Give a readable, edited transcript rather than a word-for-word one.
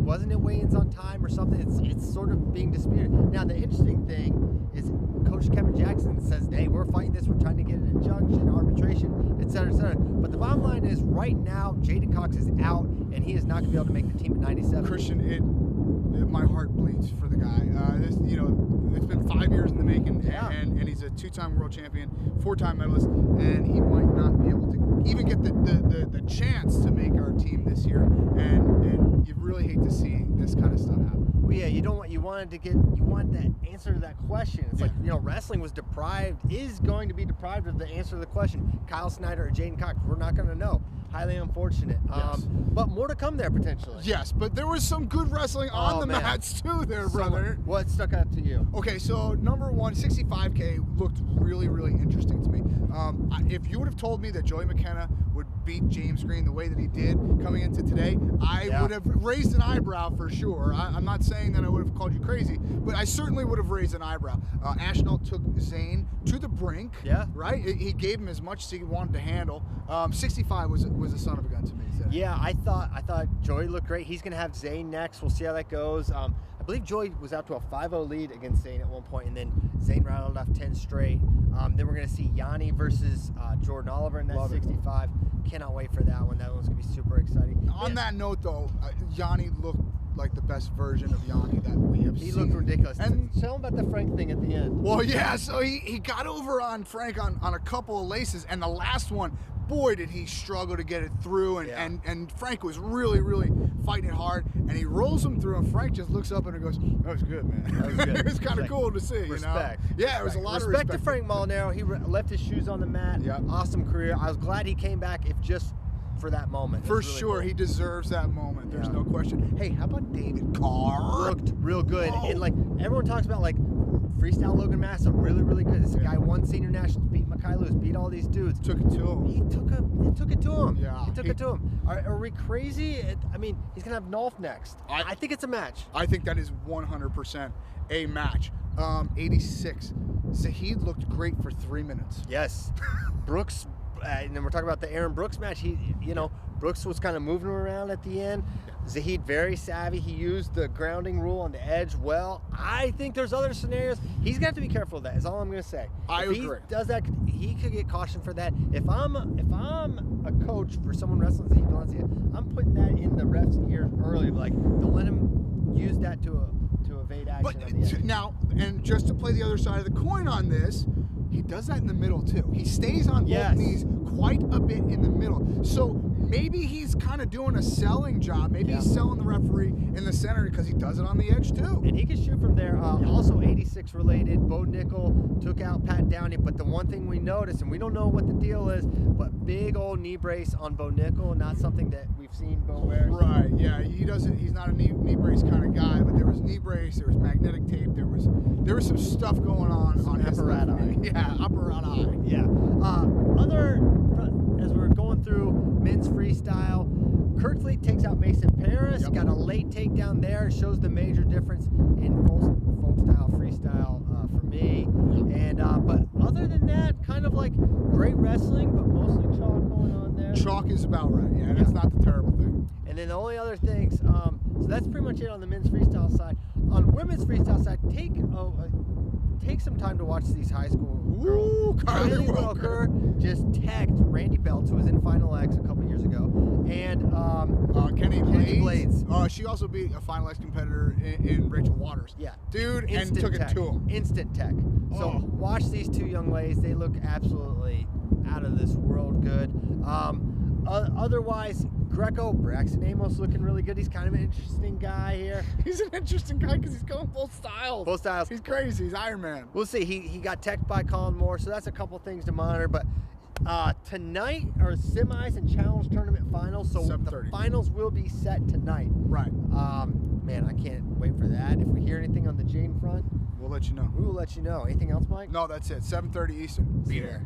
wasn't at weigh-ins on time or something. It's sort of being disputed. Now, the interesting thing is Coach Kevin Jackson says, hey, we're fighting this. We're trying to get an injunction, arbitration, et cetera, et cetera. But the bottom line is right now, J'den Cox is out, and he is not going to be able to make the team at 97. Christian, my heart bleeds for the guy. It's been 5 years in the making, and he's a 2-time world champion, 4-time medalist, and he might not be able to even get the chance to make our team this year. And you really hate to see this kind of stuff happen. Well, yeah, you wanted that answer to that question. It's like, wrestling is going to be deprived of the answer to the question. Kyle Snyder or J'den Cox, we're not going to know. Highly unfortunate. Yes. But more to come there potentially. Yes, but there was some good wrestling on the mats too there, brother. What stuck out to you? Okay, so number one, 65K looked really, really interesting to me. If you would have told me that Joey McKenna would beat James Green the way that he did coming into today, I would have raised an eyebrow for sure. I'm not saying that I would have called you crazy, but I certainly would have raised an eyebrow. Ashnell took Zane to the brink. Yeah. Right? He gave him as much as he wanted to handle. 65 was a son of a gun to me today. Yeah, I thought Joey looked great. He's going to have Zane next. We'll see how that goes. I believe Joey was out to a 5-0 lead against Zane at one point, and then Zane rattled off 10 straight. Then we're going to see Yanni versus Jordan Oliver in that 65. Cannot wait for that one. That one's going to be super exciting. On that note, though, Yanni looked like the best version of Yanni that we have seen. He looked ridiculous. And tell him about the Frank thing at the end. Well, yeah, so he got over on Frank on a couple of laces, and the last one, boy, did he struggle to get it through, and Frank was really, really fighting it hard, and he rolls him through, and Frank just looks up and goes, that was good, man. That was good. It was kind of cool to see, respect. Yeah, it was a lot of respect. Respect to Frank Molinaro. He left his shoes on the mat. Yeah. Awesome career. I was glad he came back, if just for that moment. For sure, he deserves that moment. There's no question. Hey, how about David Carr? Looked real good. And everyone talks about freestyle Logan Massa, really, really good. This guy won senior nationals, beat Makai Lewis, beat all these dudes. Took it to him. He took it to him. Yeah. He took it to him. Are we crazy? I mean, he's going to have Nolf next. I think it's a match. I think that is 100% a match. 86. Zahid looked great for 3 minutes. Yes. Brooks, and then we're talking about the Aaron Brooks match. Brooks was kind of moving him around at the end. Zahid, very savvy. He used the grounding rule on the edge well. I think there's other scenarios. He's going to have to be careful of that, is all I'm going to say. I agree. If he does that, he could get cautioned for that. If I'm a coach for someone wrestling Zahid Valencia, I'm putting that in the ref's ear early. Don't let him use that to evade action. But now, and just to play the other side of the coin on this, he does that in the middle too. He stays on both knees quite a bit in the middle. So maybe he's kind of doing a selling job. Maybe he's selling the referee in the center because he does it on the edge too. And he can shoot from there. Also 86 related, Bo Nickel took out Pat Downey. But the one thing we noticed, and we don't know what the deal is, but big old knee brace on Bo Nickel, not something that we've seen Bo wear. Right, yeah, he's not a knee brace kind of guy, but there was knee brace, there was magnetic tape, there was some stuff going on his apparatus. Yeah, apparatus. Yeah. As we're going through men's freestyle, Kirkley takes out Mason Paris. Got a late takedown there. Shows the major difference in folk style freestyle for me. And but other than that, kind of great wrestling, but mostly chalk going on there. Chalk is about right. Yeah, that's not the terrible thing. And then the only other things. So that's pretty much it on the men's freestyle side. On women's freestyle side, take some time to watch these high school girls. Kylie Welker just tagged Randy Belts, who was in Final X a couple years ago, and Kenny Blades. She also beat a Final X competitor in Rachel Waters. Yeah. Dude, and took it to him. Instant tech. So watch these two young ladies. They look absolutely out of this world good. Otherwise, Greco, Braxton Amos looking really good. He's kind of an interesting guy here. He's an interesting guy because he's going both styles. Both styles. He's crazy. He's Iron Man. We'll see. He got teched by Colin Moore, so that's a couple things to monitor. But tonight are semis and challenge tournament finals, so the finals will be set tonight. Right. Man, I can't wait for that. If we hear anything on the J'den front, we'll let you know. We will let you know. Anything else, Mike? No, that's it. 7:30 Eastern. Be there.